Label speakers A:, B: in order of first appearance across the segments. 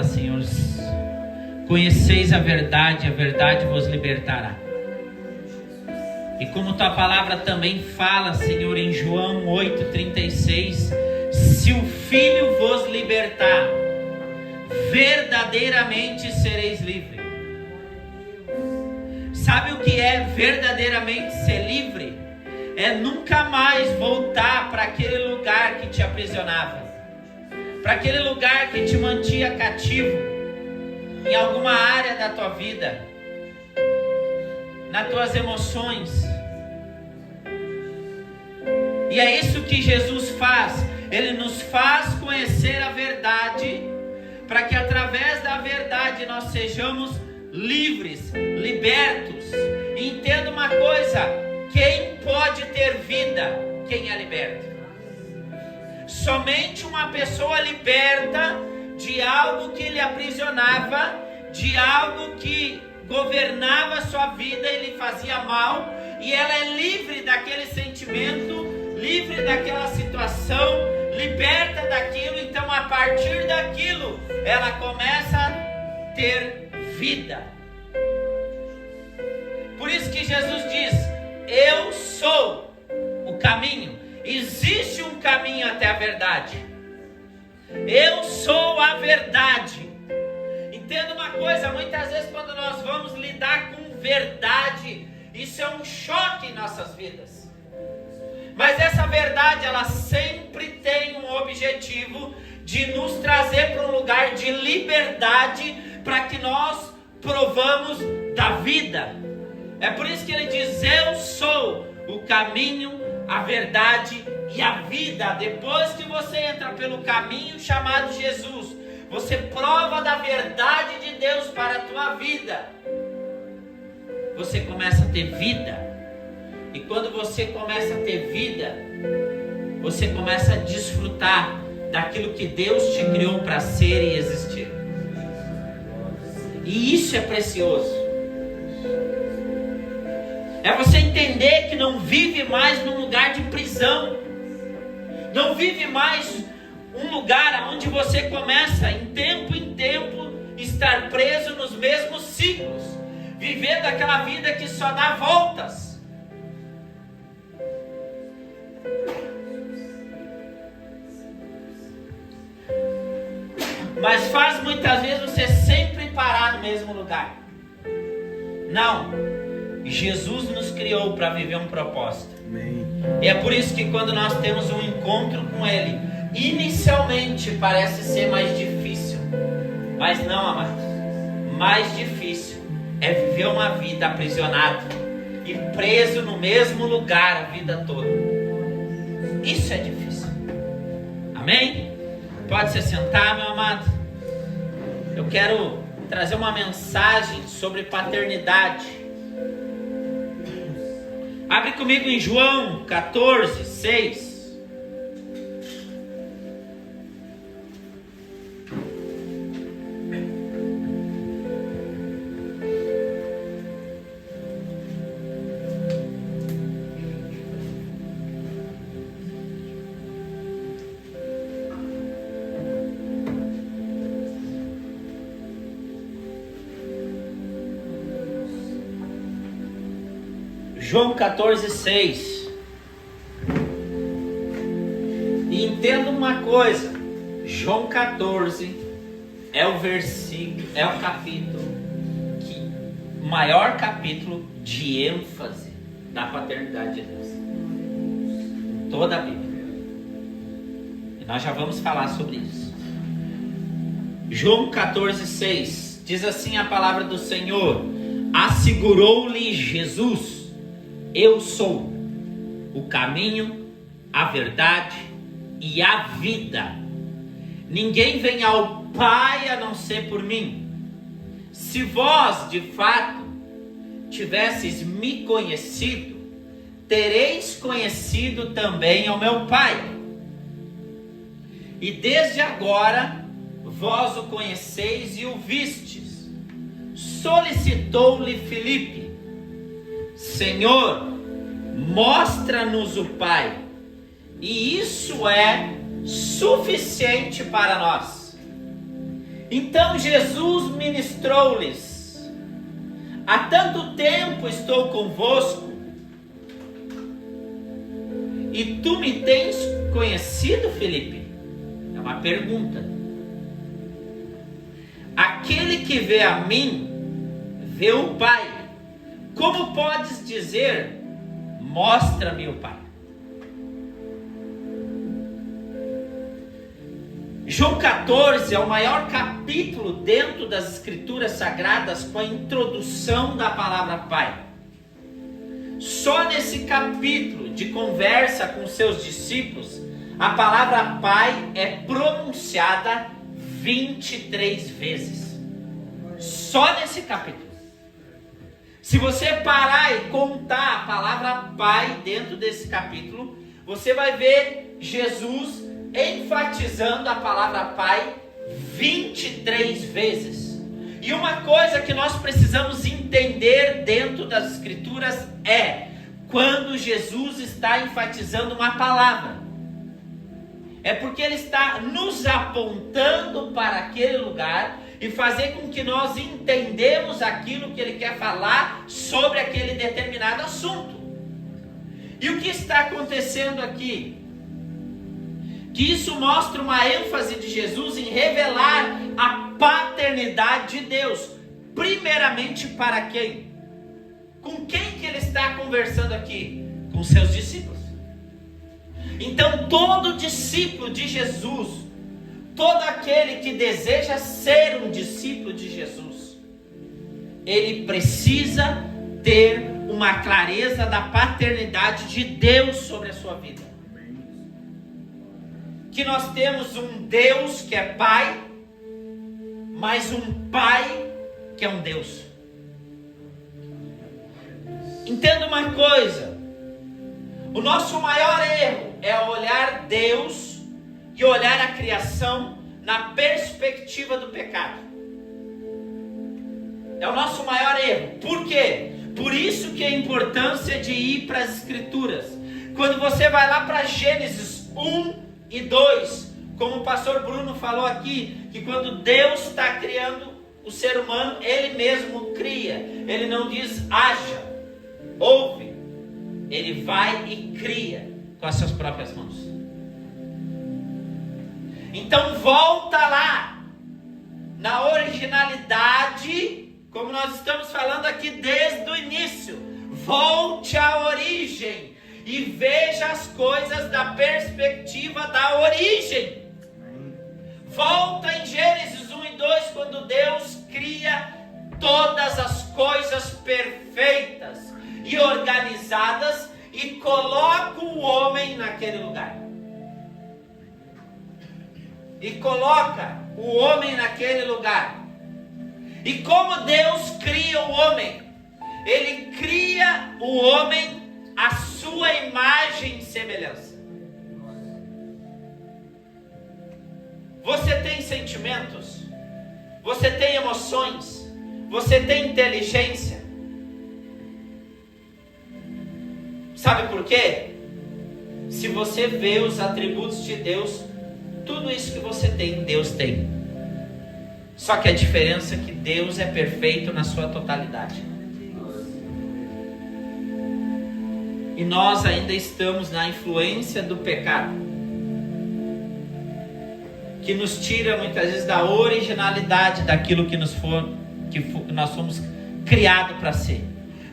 A: fala, Senhor, conheceis a verdade vos libertará. E como tua palavra também fala, Senhor, em João 8,36, se o Filho vos libertar, verdadeiramente sereis livres. Sabe o que é verdadeiramente ser livre? É nunca mais voltar para aquele lugar que te aprisionava, para aquele lugar que te mantinha cativo, em alguma área da tua vida, nas tuas emoções. E é isso que Jesus faz. Ele nos faz conhecer a verdade, para que através da verdade nós sejamos livres, libertos. E entenda uma coisa: quem pode ter vida? Quem é liberto. Somente uma pessoa liberta de algo que lhe aprisionava, de algo que governava a sua vida e lhe fazia mal, e ela é livre daquele sentimento, livre daquela situação, liberta daquilo. Então, a partir daquilo, ela começa a ter vida. Por isso que Jesus diz: eu sou o caminho. Existe um caminho até a verdade. Eu sou a verdade. Entenda uma coisa: muitas vezes quando nós vamos lidar com verdade, isso é um choque em nossas vidas. Mas essa verdade, ela sempre tem um objetivo de nos trazer para um lugar de liberdade, para que nós provamos da vida. É por isso que ele diz: eu sou o caminho, a verdade e a vida. Depois que você entra pelo caminho chamado Jesus, você prova da verdade de Deus para a tua vida. Você começa a ter vida. E quando você começa a ter vida, você começa a desfrutar daquilo que Deus te criou para ser e existir. E isso é precioso. É você entender que não vive mais num lugar de prisão. Não vive mais um lugar onde você começa, em tempo, estar preso nos mesmos ciclos, vivendo aquela vida que só dá voltas. Mas faz muitas vezes você sempre parar no mesmo lugar. Não. Jesus nos criou para viver um propósito. Amém. E é por isso que quando nós temos um encontro com Ele, inicialmente parece ser mais difícil. Mas não, amados. Mais difícil é viver uma vida aprisionado e preso no mesmo lugar a vida toda. Isso é difícil. Amém? Pode se sentar, meu amado. Eu quero trazer uma mensagem sobre paternidade. Abre comigo em João 14, 6. João 14, 6. E entenda uma coisa: João 14 é o versículo, é o capítulo o maior capítulo de ênfase da paternidade de Deus em toda a Bíblia. E nós já vamos falar sobre isso. João 14, 6 diz assim a palavra do Senhor: assegurou-lhe Jesus: eu sou o caminho, a verdade e a vida. Ninguém vem ao Pai a não ser por mim. Se vós, de fato, tivesseis me conhecido, tereis conhecido também ao meu Pai. E desde agora vós o conheceis e o vistes. Solicitou-lhe Filipe: Senhor, mostra-nos o Pai, e isso é suficiente para nós. Então Jesus ministrou-lhes: há tanto tempo estou convosco, e tu me tens conhecido, Filipe? É uma pergunta. Aquele que vê a mim, vê o Pai. Como podes dizer, mostra-me o Pai? João 14 é o maior capítulo dentro das Escrituras Sagradas com a introdução da palavra Pai. Só nesse capítulo de conversa com seus discípulos, a palavra Pai é pronunciada 23 vezes. Só nesse capítulo. Se você parar e contar a palavra Pai dentro desse capítulo, você vai ver Jesus enfatizando a palavra Pai 23 vezes. E uma coisa que nós precisamos entender dentro das Escrituras é quando Jesus está enfatizando uma palavra, é porque Ele está nos apontando para aquele lugar e fazer com que nós entendamos aquilo que Ele quer falar sobre aquele determinado assunto. E o que está acontecendo aqui? Que isso mostra uma ênfase de Jesus em revelar a paternidade de Deus. Primeiramente para quem? Com quem que Ele está conversando aqui? Com seus discípulos. Então todo discípulo de Jesus, todo aquele que deseja ser um discípulo de Jesus, ele precisa ter uma clareza da paternidade de Deus sobre a sua vida. Que nós temos um Deus que é Pai, mas um Pai que é um Deus. Entenda uma coisa: o nosso maior erro é olhar Deus e olhar a criação na perspectiva do pecado. É o nosso maior erro. Por quê? Por isso que a importância de ir para as Escrituras. Quando você vai lá para Gênesis 1 e 2, como o pastor Bruno falou aqui, que quando Deus está criando o ser humano, Ele mesmo cria. Ele não diz haja, ouve. Ele vai e cria com as suas próprias mãos. Então volta lá, na originalidade, como nós estamos falando aqui desde o início. Volte à origem e veja as coisas da perspectiva da origem. Volta em Gênesis 1 e 2, quando Deus cria todas as coisas perfeitas e organizadas e coloca o homem naquele lugar. E coloca o homem naquele lugar. E como Deus cria o homem? Ele cria o homem à sua imagem e semelhança. Você tem sentimentos? Você tem emoções? Você tem inteligência? Sabe por quê? Se você vê os atributos de Deus, tudo isso que você tem, Deus tem. Só que a diferença é que Deus é perfeito na sua totalidade. E nós ainda estamos na influência do pecado, que nos tira muitas vezes da originalidade daquilo que nós fomos criados para ser.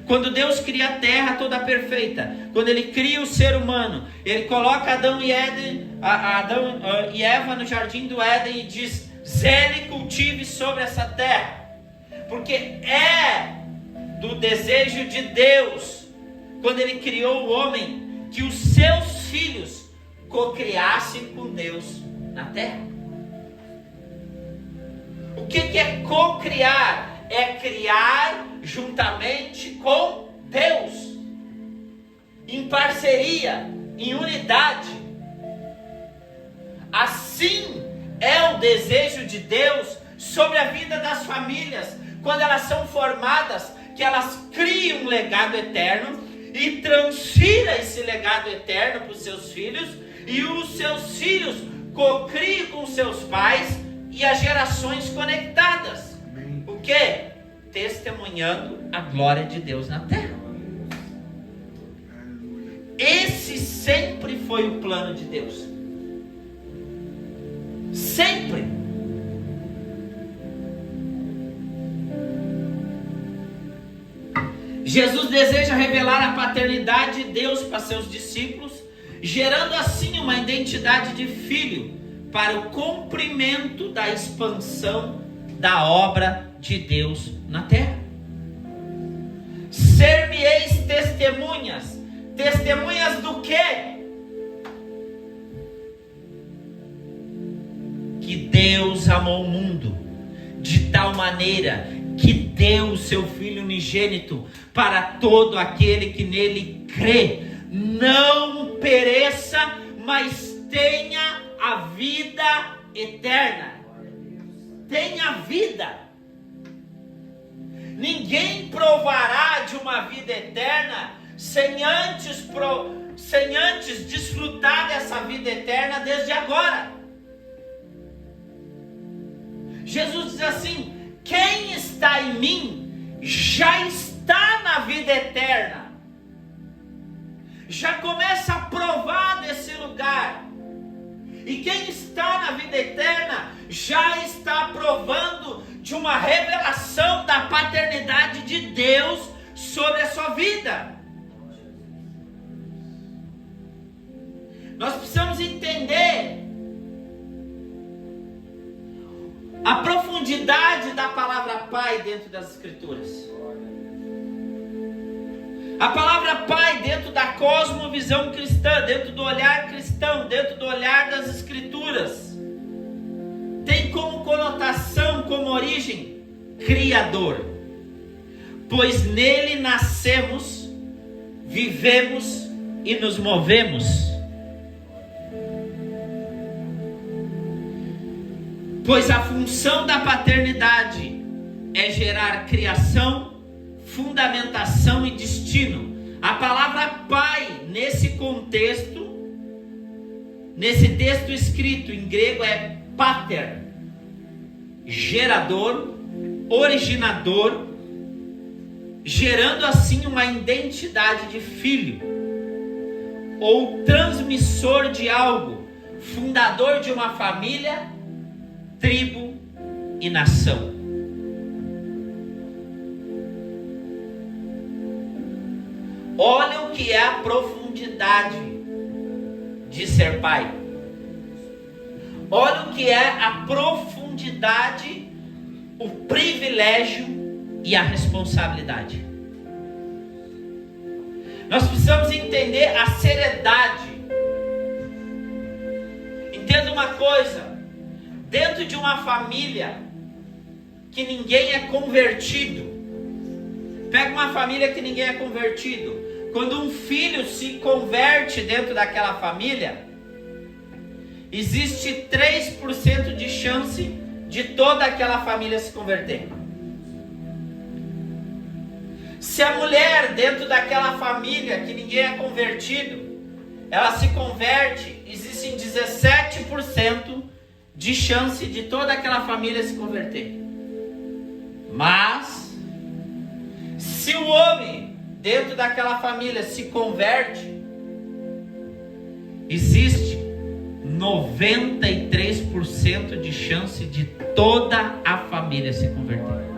A: Quando Deus cria a terra toda perfeita, quando Ele cria o ser humano, Ele coloca Adão e Eva no jardim do Éden e diz: zele e cultive sobre essa terra, porque é do desejo de Deus, quando Ele criou o homem, que os seus filhos cocriassem com Deus na terra. O que é cocriar? É criar juntamente com Deus, em parceria, em unidade. Assim é o desejo de Deus sobre a vida das famílias, quando elas são formadas, que elas criem um legado eterno e transfira esse legado eterno para os seus filhos, e os seus filhos cocriem com seus pais, e as gerações conectadas.
B: Amém.
A: O quê? Testemunhando a glória de Deus na terra.
B: Aleluia.
A: Esse sempre foi o plano de Deus. Sempre. Jesus deseja revelar a paternidade de Deus para seus discípulos, gerando assim uma identidade de filho para o cumprimento da expansão da obra de Deus na terra. Ser-me-eis testemunhas. Testemunhas do quê? Que Deus amou o mundo de tal maneira que deu o seu Filho unigênito para todo aquele que nele crê, não pereça, mas tenha a vida eterna. Tenha vida. Ninguém provará de uma vida eterna sem antes desfrutar dessa vida eterna desde agora. Jesus diz assim: quem está em mim já está na vida eterna. Já começa a provar desse lugar. E quem está na vida eterna já está provando de uma revelação da paternidade de Deus sobre a sua vida. Nós precisamos entender a profundidade da palavra Pai dentro das Escrituras. A palavra Pai dentro da cosmovisão cristã, dentro do olhar cristão, dentro do olhar das Escrituras, tem como conotação, como origem, Criador. Pois nele nascemos, vivemos e nos movemos. Pois a função da paternidade é gerar criação, fundamentação e destino. A palavra Pai, nesse contexto, nesse texto escrito em grego, é pater, gerador, originador, gerando assim uma identidade de filho, ou transmissor de algo, fundador de uma família, tribo e nação. Olha o que é a profundidade de ser pai. Olha o que é a profundidade, o privilégio e a responsabilidade. Nós precisamos entender a seriedade. Entenda uma coisa. Dentro de uma família que ninguém é convertido, pega uma família que ninguém é convertido. Quando um filho se converte dentro daquela família, existe 3% de chance de toda aquela família se converter. Se a mulher dentro daquela família que ninguém é convertido, ela se converte, existem 17% de chance de toda aquela família se converter. Mas se o homem dentro daquela família se converte, existe 93% de chance de toda a família se converter.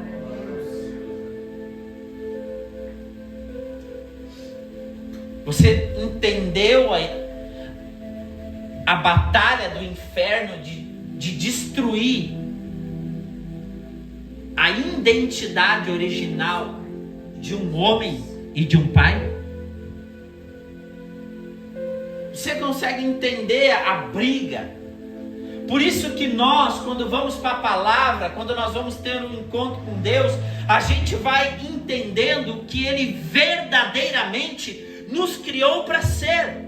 A: Você entendeu a batalha do inferno de destruir a identidade original de um homem e de um pai? Você consegue entender a briga? Por isso que nós, quando vamos para a palavra, quando nós vamos ter um encontro com Deus, a gente vai entendendo que Ele verdadeiramente nos criou para ser,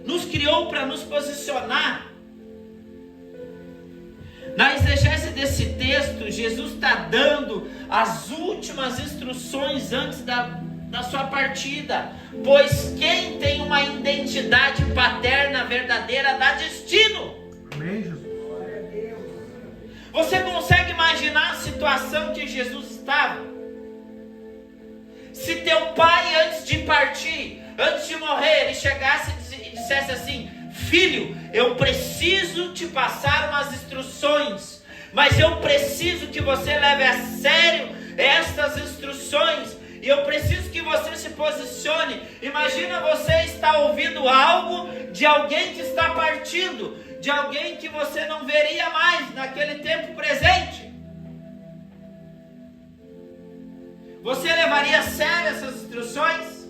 A: nos criou para nos posicionar. Na exegese desse texto, Jesus está dando as últimas instruções antes da sua partida. Pois quem tem uma identidade paterna verdadeira dá destino.
B: Amém, Jesus.
A: Você consegue imaginar a situação que Jesus estava? Se teu pai, antes de partir, antes de morrer, ele chegasse e dissesse assim: filho, eu preciso te passar umas instruções, mas eu preciso que você leve a sério estas instruções, e eu preciso que você se posicione. Imagina você estar ouvindo algo de alguém que está partindo, de alguém que você não veria mais naquele tempo presente. Você levaria a sério essas instruções?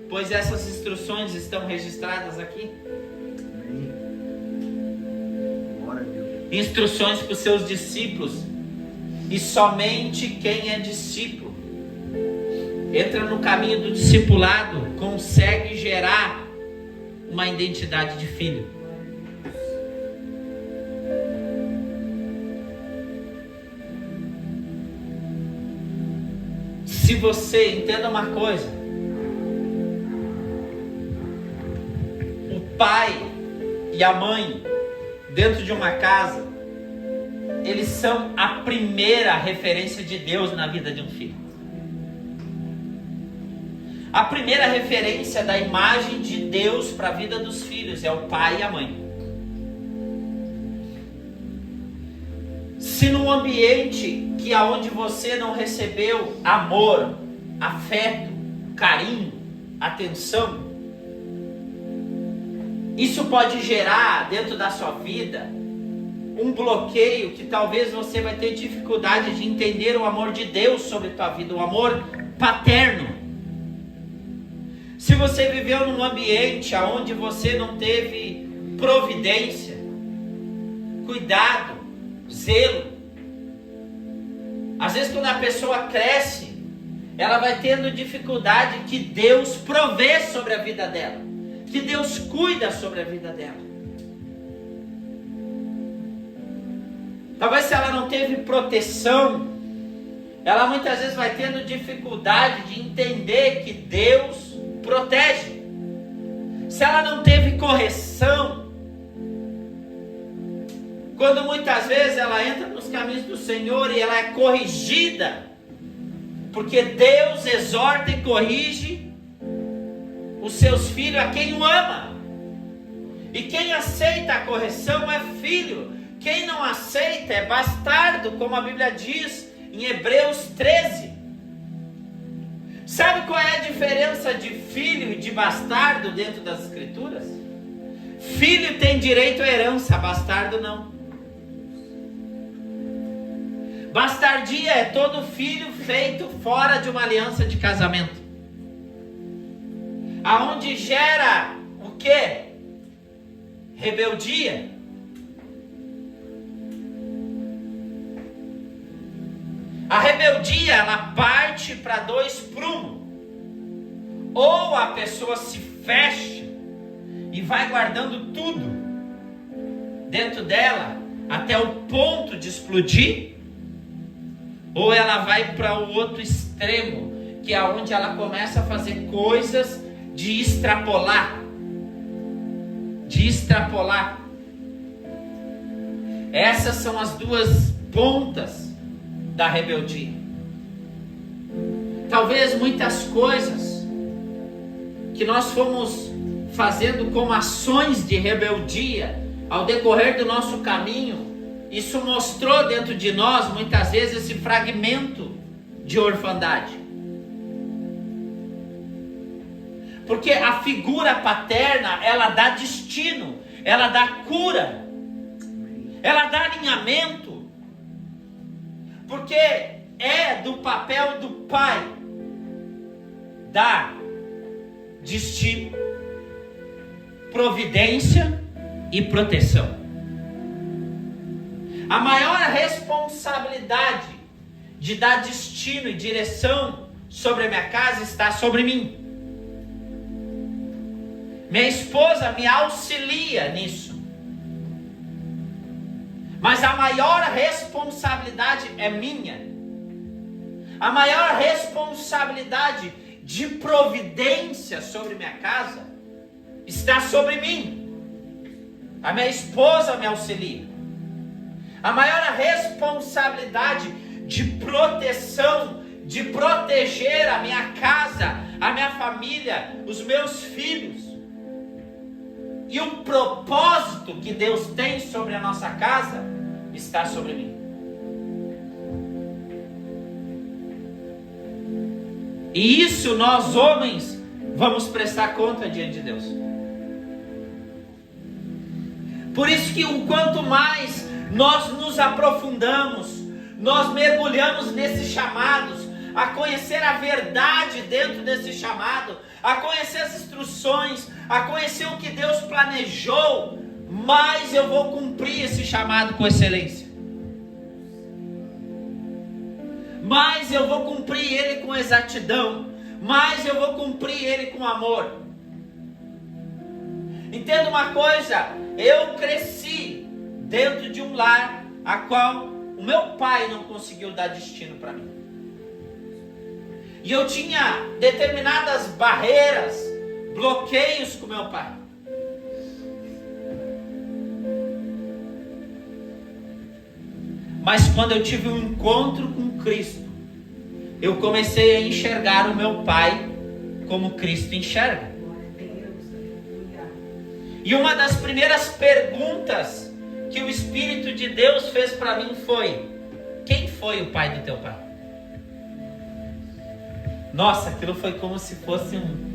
A: Pois essas instruções estão registradas aqui. Instruções para os seus discípulos. E somente quem é discípulo entra no caminho do discipulado consegue gerar uma identidade de filho. Se você, entenda uma coisa, o pai e a mãe dentro de uma casa, eles são a primeira referência de Deus na vida de um filho. A primeira referência da imagem de Deus para a vida dos filhos é o pai e a mãe. Se num ambiente que aonde você não recebeu amor, afeto, carinho, atenção, isso pode gerar dentro da sua vida um bloqueio que talvez você vai ter dificuldade de entender o amor de Deus sobre a tua vida, o amor paterno. Se você viveu num ambiente onde você não teve providência, cuidado, zelo, às vezes quando a pessoa cresce, ela vai tendo dificuldade que Deus provê sobre a vida dela, que Deus cuida sobre a vida dela. Talvez se ela não teve proteção, ela muitas vezes vai tendo dificuldade de entender que Deus protege. Se ela não teve correção, quando muitas vezes ela entra nos caminhos do Senhor e ela é corrigida, porque Deus exorta e corrige os seus filhos a quem o ama. E quem aceita a correção é filho. Quem não aceita é bastardo, como a Bíblia diz em Hebreus 13. Sabe qual é a diferença de filho e de bastardo dentro das Escrituras? Filho tem direito à herança, bastardo não. Bastardia é todo filho feito fora de uma aliança de casamento, aonde gera o quê? Rebeldia. A rebeldia, ela parte para dois prumos. Ou a pessoa se fecha e vai guardando tudo dentro dela até o ponto de explodir, ou ela vai para o outro extremo, que é onde ela começa a fazer coisas de extrapolar. Essas são as duas pontas da rebeldia. Talvez muitas coisas que nós fomos fazendo como ações de rebeldia ao decorrer do nosso caminho, isso mostrou dentro de nós muitas vezes esse fragmento de orfandade. Porque a figura paterna, ela dá destino, ela dá cura, ela dá alinhamento. Porque é do papel do pai dar destino, providência e proteção. A maior responsabilidade de dar destino e direção sobre a minha casa está sobre mim. Minha esposa me auxilia nisso. Mas a maior responsabilidade é minha. A maior responsabilidade de providência sobre minha casa está sobre mim. A minha esposa me auxilia. a maior responsabilidade de proteção, de proteger a minha casa, a minha família, os meus filhos. E o propósito que Deus tem sobre a nossa casa está sobre mim. E isso nós homens vamos prestar conta diante de Deus. Por isso que o quanto mais nós nos aprofundamos, nós mergulhamos nesses chamados, a conhecer a verdade dentro desse chamado, a conhecer as instruções, a conhecer o que Deus planejou, mais eu vou cumprir esse chamado com excelência. Mais eu vou cumprir ele com exatidão, mais eu vou cumprir ele com amor. Entenda uma coisa, eu cresci dentro de um lar a qual o meu pai não conseguiu dar destino para mim. E eu tinha determinadas barreiras, bloqueios com meu pai. Mas quando eu tive um encontro com Cristo, eu comecei a enxergar o meu pai como Cristo enxerga. E uma das primeiras perguntas que o Espírito de Deus fez para mim foi: quem foi o pai do teu pai? Nossa, aquilo foi como se fosse um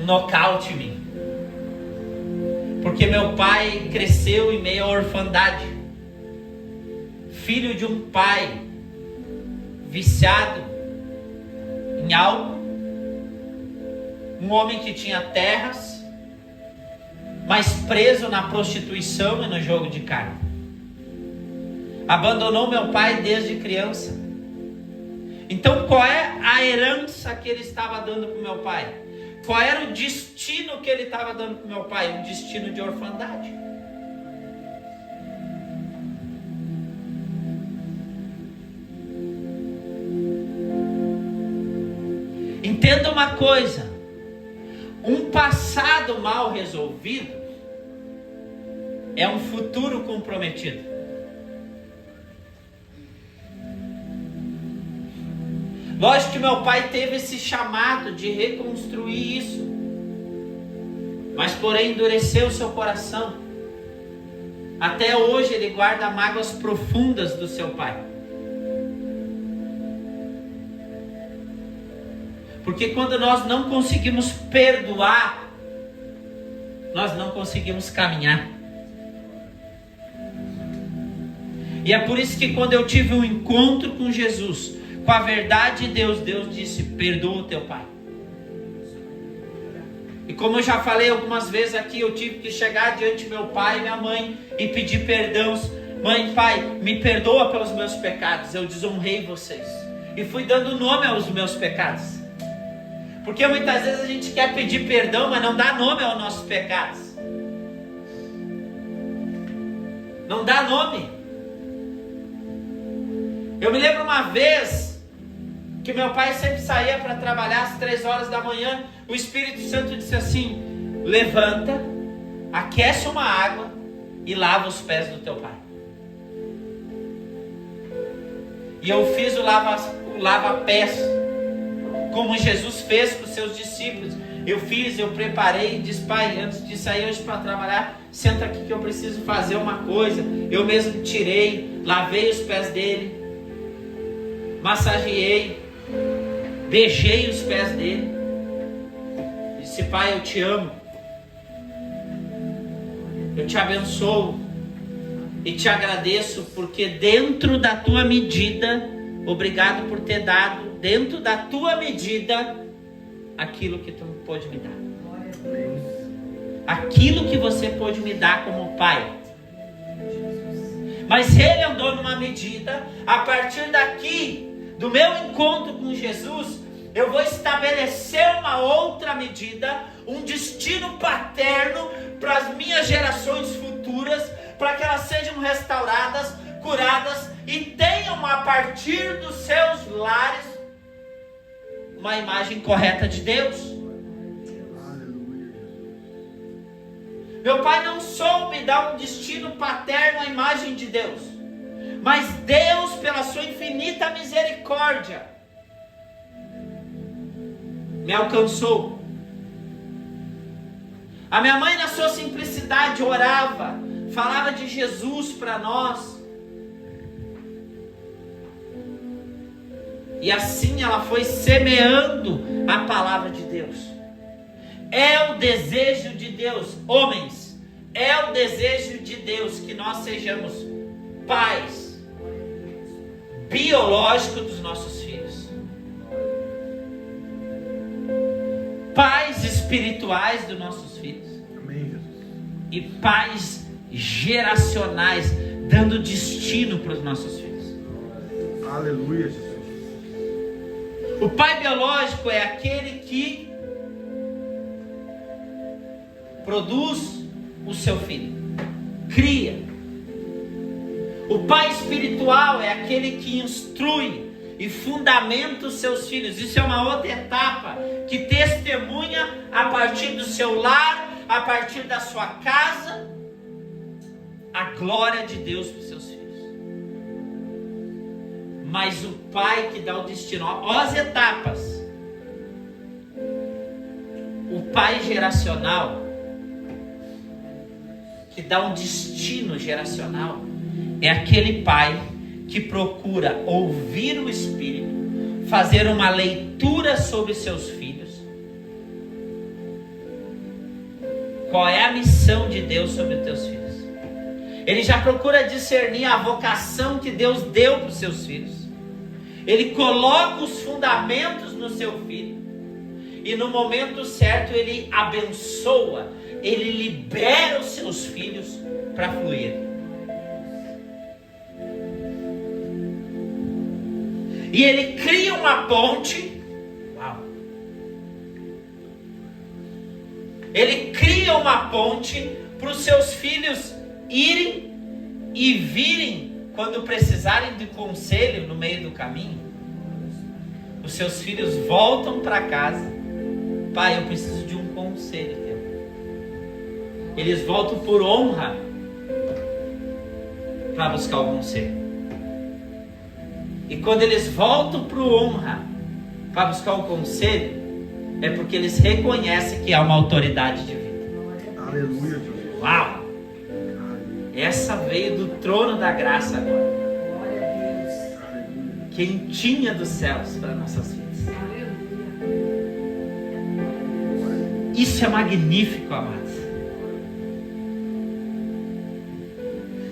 A: nocaute em mim. Porque meu pai cresceu em meio à orfandade. Filho de um pai viciado em álcool. Um homem que tinha terras, mas preso na prostituição e no jogo de carne. Abandonou meu pai desde criança. Então qual é a herança que ele estava dando para o meu pai? Qual era o destino que ele estava dando para o meu pai? Um destino de orfandade. Entenda uma coisa, um passado mal resolvido é um futuro comprometido. Lógico que meu pai teve esse chamado de reconstruir isso, mas porém endureceu o seu coração. Até hoje ele guarda mágoas profundas do seu pai. Porque quando nós não conseguimos perdoar, nós não conseguimos caminhar. E é por isso que quando eu tive um encontro com Jesus, com a verdade de Deus, Deus disse: perdoa o teu pai. E como eu já falei algumas vezes aqui, eu tive que chegar diante do meu pai e minha mãe e pedir perdão. Mãe, pai, me perdoa pelos meus pecados, eu desonrei vocês. E fui dando nome aos meus pecados. Porque muitas vezes a gente quer pedir perdão, mas não dá nome aos nossos pecados. Não dá nome. Eu me lembro uma vez que meu pai sempre saía para trabalhar às 3 horas da manhã. O Espírito Santo disse assim: levanta, aquece uma água e lava os pés do teu pai. E eu fiz o lava-pés, como Jesus fez com os seus discípulos. Eu fiz, eu preparei, disse: pai, antes de sair hoje para trabalhar, senta aqui que eu preciso fazer uma coisa. Eu mesmo tirei, lavei os pés dele, massageei, beijei os pés dele. Disse: pai, eu te amo, eu te abençoo e te agradeço, porque dentro da tua medida, obrigado por ter dado dentro da tua medida aquilo que tu pôde me dar. Aquilo que você pôde me dar como pai. Mas ele andou numa medida. A partir daqui, do meu encontro com Jesus, eu vou estabelecer uma outra medida, um destino paterno para as minhas gerações futuras, para que elas sejam restauradas, curadas e tenham a partir dos seus lares uma imagem correta de Deus. Meu pai não soube dar um destino paterno à imagem de Deus. Mas Deus, pela sua infinita misericórdia, me alcançou. A minha mãe, na sua simplicidade, orava, falava de Jesus para nós. E assim ela foi semeando a palavra de Deus. É o desejo de Deus, homens, é o desejo de Deus que nós sejamos pais biológicos dos nossos filhos, pais espirituais dos nossos filhos.
B: Amém, Jesus.
A: E pais geracionais, dando destino para os nossos filhos.
B: Aleluia, Jesus.
A: O pai biológico é aquele que produz o seu filho, cria. O pai espiritual é aquele que instrui e fundamenta os seus filhos. Isso é uma outra etapa que testemunha a partir do seu lar, a partir da sua casa, a glória de Deus para os seus filhos. Mas o pai que dá o destino, ó as etapas. O pai geracional, que dá um destino geracional, é aquele pai que procura ouvir o Espírito, fazer uma leitura sobre seus filhos. Qual é a missão de Deus sobre os teus filhos? Ele já procura discernir a vocação que Deus deu para os seus filhos. Ele coloca os fundamentos no seu filho. E no momento certo ele abençoa, ele libera os seus filhos para fluir. E ele cria uma ponte. Uau. Ele cria uma ponte para os seus filhos irem e virem quando precisarem de conselho no meio do caminho. Os seus filhos voltam para casa. Pai, eu preciso de um conselho teu. Eles voltam por honra para buscar o conselho. E quando eles voltam por honra para buscar o conselho, é porque eles reconhecem que há uma autoridade divina.
B: Aleluia, Jesus.
A: Uau! Essa veio do trono da graça agora.
C: Glória a Deus.
A: Quentinha dos céus para nossas vidas. Isso é magnífico, amados.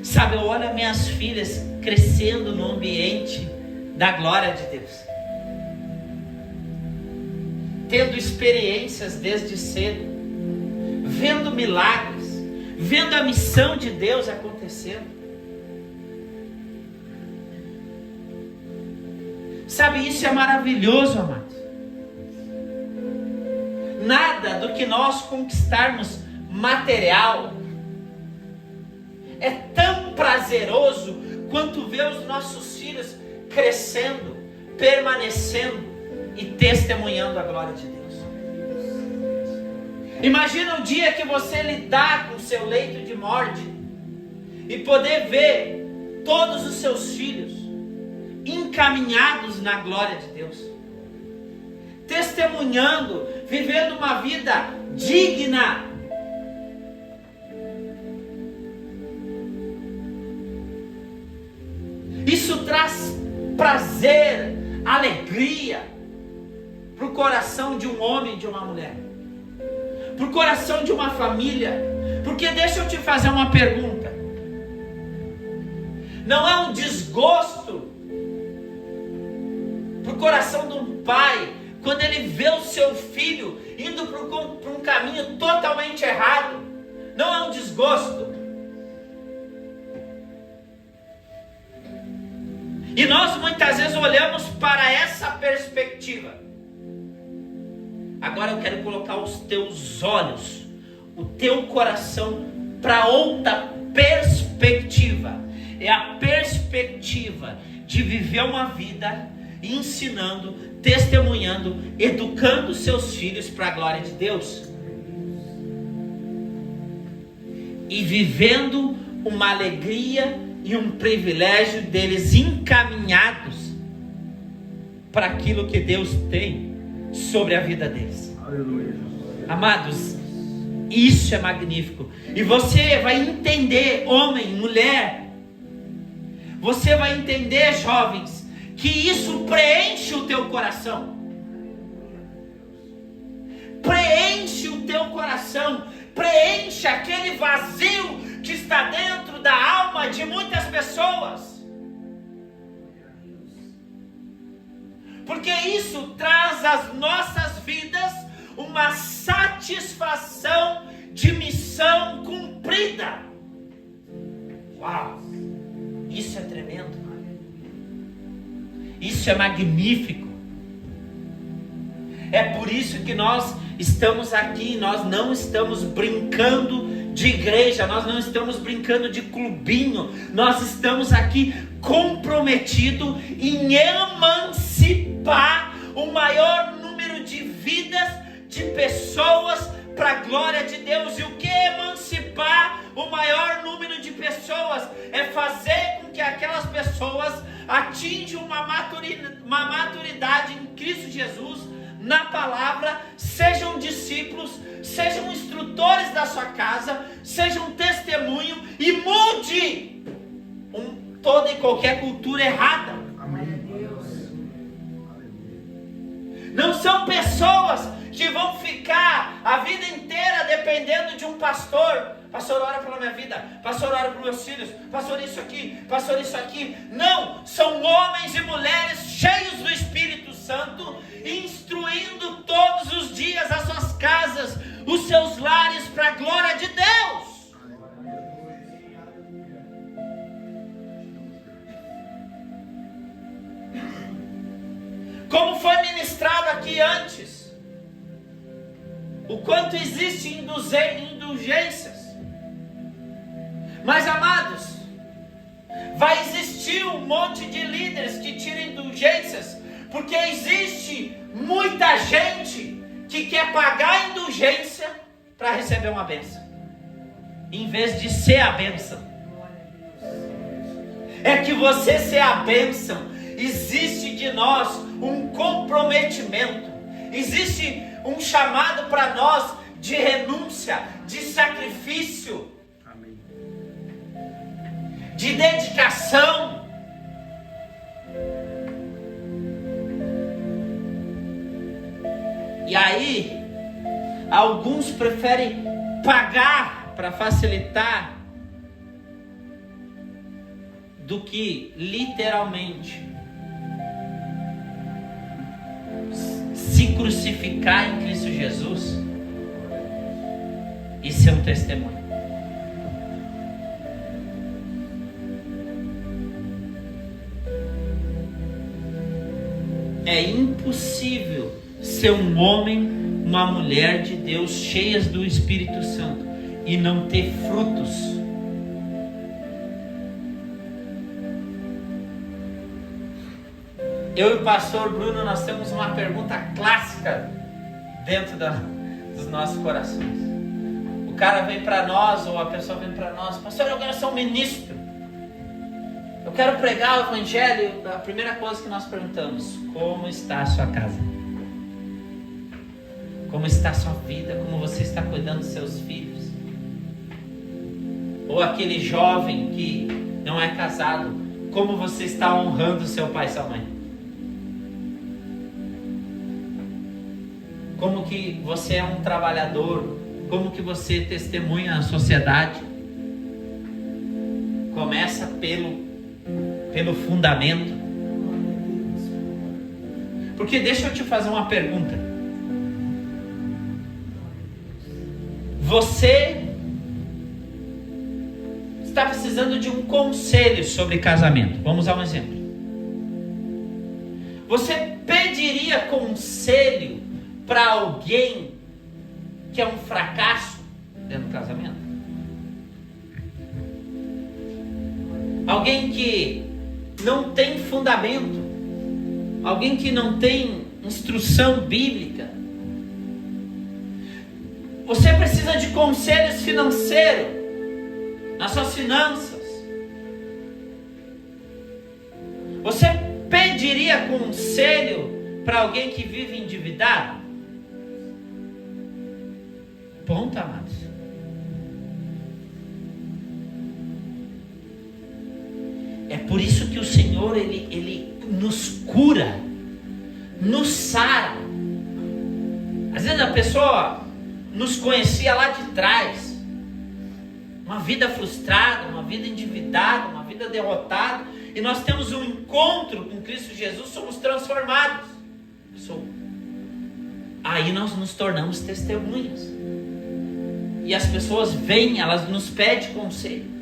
A: Sabe, eu olho as minhas filhas crescendo no ambiente da glória de Deus, tendo experiências desde cedo, vendo milagres, vendo a missão de Deus acontecendo. Sabe, isso é maravilhoso, amados. Nada do que nós conquistarmos material é tão prazeroso quanto ver os nossos filhos crescendo, permanecendo e testemunhando a glória de Deus. Imagina um dia que você lidar com o seu leito de morte e poder ver todos os seus filhos encaminhados na glória de Deus, testemunhando, vivendo uma vida digna. Isso traz prazer, alegria para o coração de um homem e de uma mulher, para o coração de uma família. Porque deixa eu te fazer uma pergunta: não é um desgosto para o coração de um pai quando ele vê o seu filho indo para um caminho totalmente errado? Não é um desgosto? E nós muitas vezes olhamos para essa perspectiva. Agora eu quero colocar os teus olhos, o teu coração para outra perspectiva. É a perspectiva de viver uma vida ensinando, testemunhando, educando seus filhos para a glória de Deus. e vivendo uma alegria e um privilégio deles encaminhados para aquilo que Deus tem sobre a vida deles.
B: Aleluia.
A: Amados, isso é magnífico. E você vai entender, homem, mulher, você vai entender, jovens, que isso preenche o teu coração. Preenche o teu coração, preenche aquele vazio que está dentro da alma de muitas pessoas. Porque isso traz às nossas vidas uma satisfação de missão cumprida. Uau! Isso é tremendo. Isso é magnífico. É por isso que nós estamos aqui. Nós não estamos brincando de igreja, nós não estamos brincando de clubinho. Nós estamos aqui comprometidos em emancipar o maior número de vidas, de pessoas para a glória de Deus. E o que é emancipar o maior número de pessoas? É fazer com que aquelas pessoas atinjam uma maturidade em Cristo Jesus, na palavra, sejam discípulos, sejam instrutores da sua casa, sejam testemunho e mude toda e qualquer cultura errada.
B: Amém.
A: Não são pessoas que vão ficar a vida inteira dependendo de um pastor. Pastor, ora pela minha vida. Pastor, ora pelos meus filhos. Pastor, isso aqui. Pastor, isso aqui. Não, são homens e mulheres cheios do Espírito Santo, instruindo todos os dias as suas casas, os seus lares para a glória de Deus. Como foi ministrado aqui antes, o quanto existe indulgências. Mas, amados, vai existir um monte de líderes que tiram indulgências, porque existe muita gente que quer pagar a indulgência para receber uma bênção, em vez de ser a bênção. É que você ser a bênção, existe de nós um comprometimento, existe um chamado para nós de renúncia, de sacrifício,
B: Amém.
A: de dedicação. E aí, alguns preferem pagar para facilitar do que literalmente se crucificar em Cristo Jesus e ser um testemunho. É impossível ser um homem, uma mulher de Deus cheias do Espírito Santo e não ter frutos. Eu e o pastor Bruno, nós temos uma pergunta clássica dentro dos nossos corações. O cara vem para nós, ou a pessoa vem para nós: pastor, eu quero ser um ministro, eu quero pregar o evangelho. A primeira coisa que nós perguntamos: como está a sua casa? Como está a sua vida? Como você está cuidando dos seus filhos? Ou aquele jovem que não é casado: como você está honrando seu pai e sua mãe? Como que você é um trabalhador? Como que você testemunha na sociedade? Começa pelo fundamento. Porque deixa eu te fazer uma pergunta. Você está precisando de um conselho sobre casamento. Vamos dar um exemplo. Você pediria conselho para alguém que é um fracasso dentro do casamento? Alguém que não tem fundamento, alguém que não tem instrução bíblica. Você precisa de conselhos financeiros. nas suas finanças. Você pediria conselho para alguém que vive endividado? Ponto, amados. É por isso que o Senhor, Ele nos cura, nos sara. Às vezes a pessoa nos conhecia lá de trás, uma vida frustrada, uma vida endividada, uma vida derrotada, e nós temos um encontro com Cristo Jesus, somos transformados. Aí nós nos tornamos testemunhas, e as pessoas vêm, elas nos pedem conselho.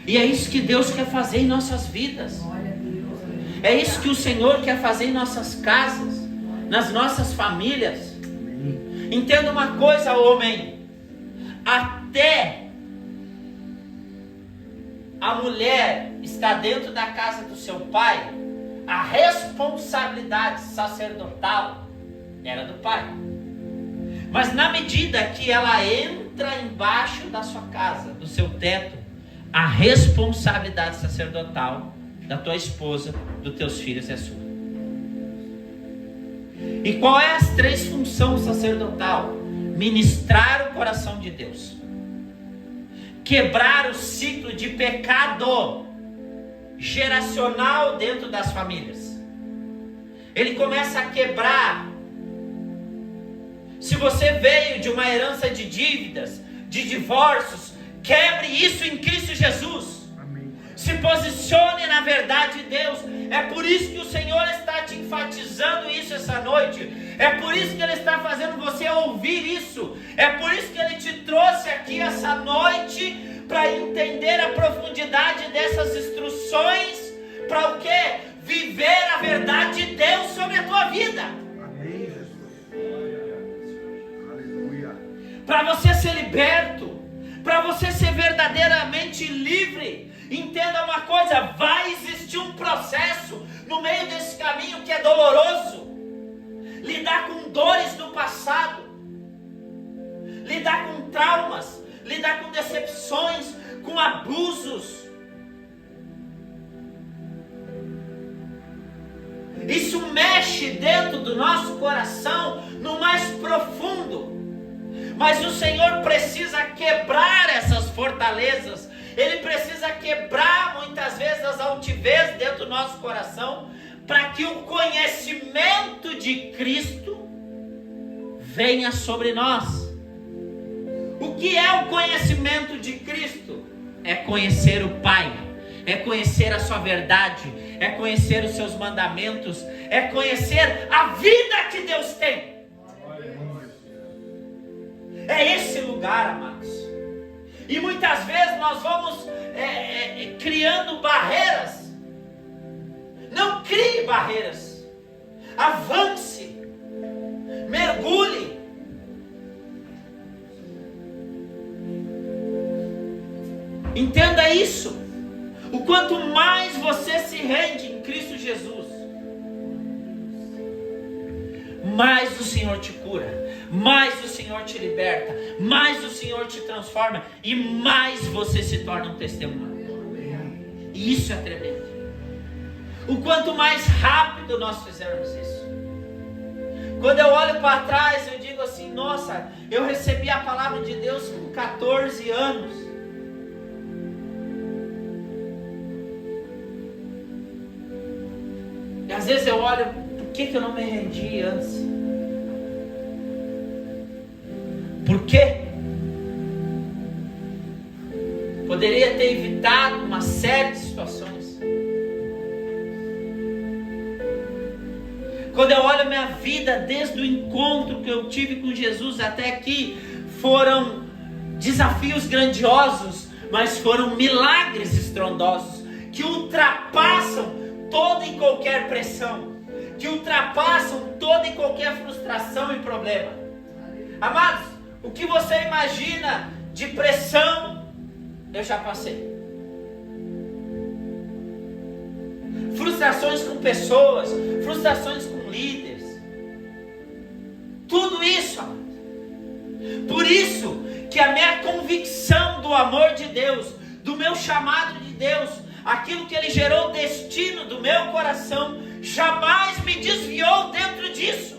A: E é isso que Deus quer fazer em nossas vidas. É isso que o Senhor quer fazer em nossas casas, nas nossas famílias. Entenda uma coisa, homem. Até a mulher está dentro da casa do seu pai, a responsabilidade sacerdotal era do pai. Mas na medida que ela entra embaixo da sua casa, do seu teto, a responsabilidade sacerdotal da tua esposa, dos teus filhos é sua. E qual é as 3 funções sacerdotal? Ministrar o coração de Deus, quebrar o ciclo de pecado geracional dentro das famílias. Ele começa a quebrar. Se você veio de uma herança de dívidas, de divórcios, quebre isso em Cristo Jesus.
B: Amém.
A: Se posicione na verdade de Deus. É por isso que o Senhor está te enfatizando isso essa noite. É por isso que Ele está fazendo você ouvir isso. É por isso que Ele te trouxe aqui essa noite, para entender a profundidade dessas instruções. Para o quê? Viver a verdade de Deus sobre a tua vida.
B: Amém, Jesus. Aleluia.
A: Para você ser liberto, para você ser verdadeiramente livre. Entenda uma coisa, vai existir um processo no meio desse caminho que é doloroso. Lidar com dores do passado, lidar com traumas, lidar com decepções, com abusos. Isso mexe dentro do nosso coração, no mais profundo. Mas o Senhor precisa quebrar essas fortalezas. Ele precisa quebrar muitas vezes as altivez dentro do nosso coração, para que o conhecimento de Cristo venha sobre nós. O que é o conhecimento de Cristo? É conhecer o Pai, é conhecer a sua verdade, é conhecer os seus mandamentos, é conhecer a vida que Deus tem. É esse lugar, amados. E muitas vezes nós vamos criando barreiras. Não crie barreiras. Avance. Mergulhe. Entenda isso. O quanto mais você se rende em Cristo Jesus, mais o Senhor te cura, mais o Senhor te liberta, mais o Senhor te transforma, e mais você se torna um testemunho. E isso é tremendo. O quanto mais rápido nós fizermos isso. Quando eu olho para trás, eu digo assim: nossa, eu recebi a palavra de Deus com 14 anos. E às vezes eu olho, por que eu não me rendi antes? Por quê? Poderia ter evitado uma série de situações. Quando eu olho minha vida, desde o encontro que eu tive com Jesus até aqui, foram desafios grandiosos, mas foram milagres estrondosos, que ultrapassam toda e qualquer pressão, que ultrapassam toda e qualquer frustração e problema. Amados, o que você imagina de pressão, eu já passei. Frustrações com pessoas, frustrações com líderes, tudo isso, amado. Por isso que a minha convicção convicção do amor de Deus, do meu chamado de Deus, aquilo que Ele gerou destino do meu coração, jamais me desviou dentro disso.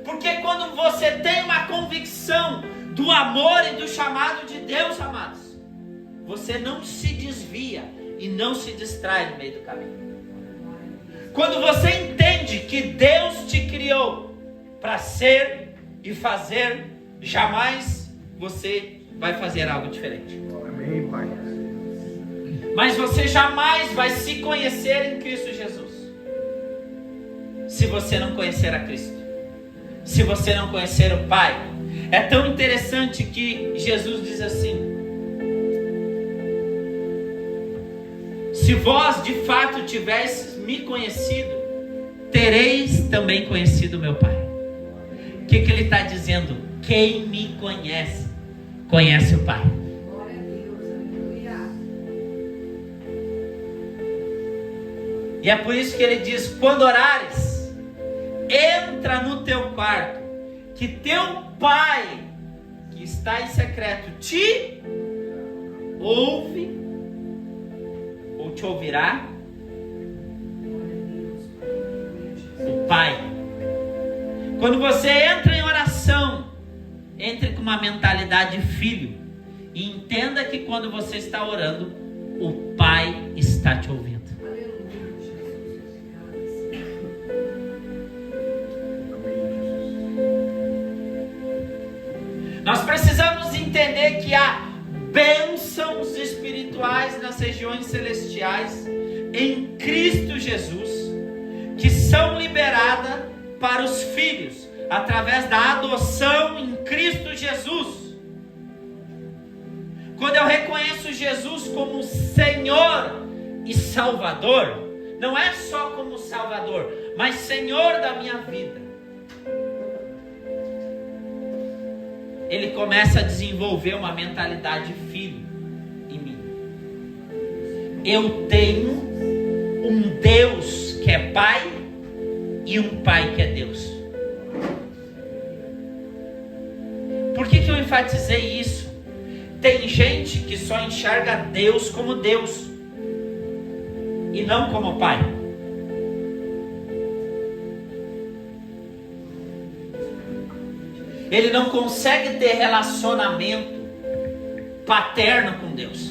A: Porque quando você tem uma convicção do amor e do chamado de Deus, amados, você não se desvia e não se distrai no meio do caminho. Quando você entende que Deus te criou para ser e fazer, jamais você vai fazer algo diferente.
B: Amém, Pai.
A: Mas você jamais vai se conhecer em Cristo Jesus se você não conhecer a Cristo, se você não conhecer o Pai. É tão interessante que Jesus diz assim: se vós de fato tivesseis me conhecido, tereis também conhecido meu Pai. O que ele está dizendo? Quem me conhece, conhece o Pai.
C: Glória a Deus, aleluia.
A: E é por isso que ele diz: quando orares, entra no teu quarto, que teu Pai, que está em secreto, te ouve, ou te ouvirá. O Pai. Quando você entra em oração, entre com uma mentalidade de filho, e entenda que quando você está orando, o Pai está te ouvindo. Nós precisamos entender que há bênçãos espirituais nas regiões celestiais em Cristo Jesus, que são liberadas para os filhos através da adoção em Cristo Jesus. Quando eu reconheço Jesus como Senhor e Salvador, não é só como Salvador, mas Senhor da minha vida, ele começa a desenvolver uma mentalidade de filho em mim. Eu tenho um Deus que é Pai e um Pai que é Deus. Por que eu enfatizei isso? Tem gente que só enxerga Deus como Deus e não como Pai. Ele não consegue ter relacionamento paterno com Deus.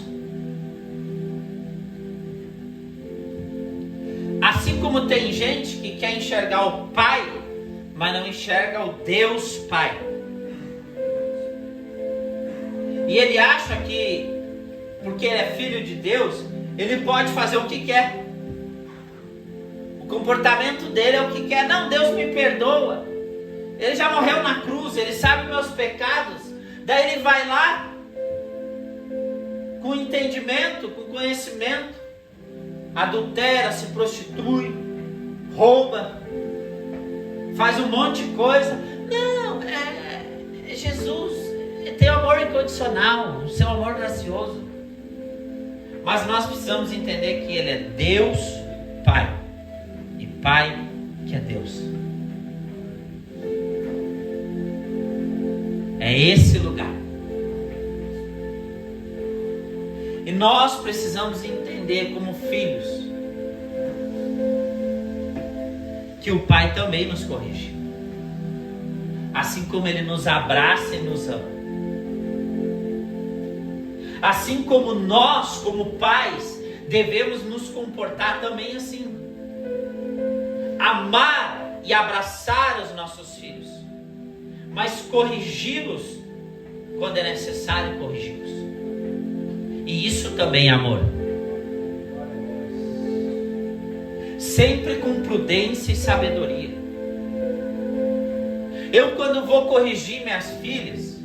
A: Assim como tem gente que quer enxergar o Pai, mas não enxerga o Deus Pai. E ele acha que, porque ele é filho de Deus, ele pode fazer o que quer. O comportamento dele é o que quer. Não, Deus me perdoa. Ele já morreu na cruz, ele sabe meus pecados. Daí ele vai lá, com entendimento, com conhecimento, adultera, se prostitui, rouba, faz um monte de coisa. Não, Jesus tem amor incondicional, o seu amor gracioso. Mas nós precisamos entender que Ele é Deus Pai, e Pai que é Deus. É esse lugar. E nós precisamos entender como filhos que o Pai também nos corrige. Assim como Ele nos abraça e nos ama. Assim como nós, como pais, devemos nos comportar também assim. Amar e abraçar os nossos filhos, mas corrigi-los quando é necessário corrigi-los. E isso também é amor. Sempre com prudência e sabedoria. Eu, quando vou corrigir minhas filhas,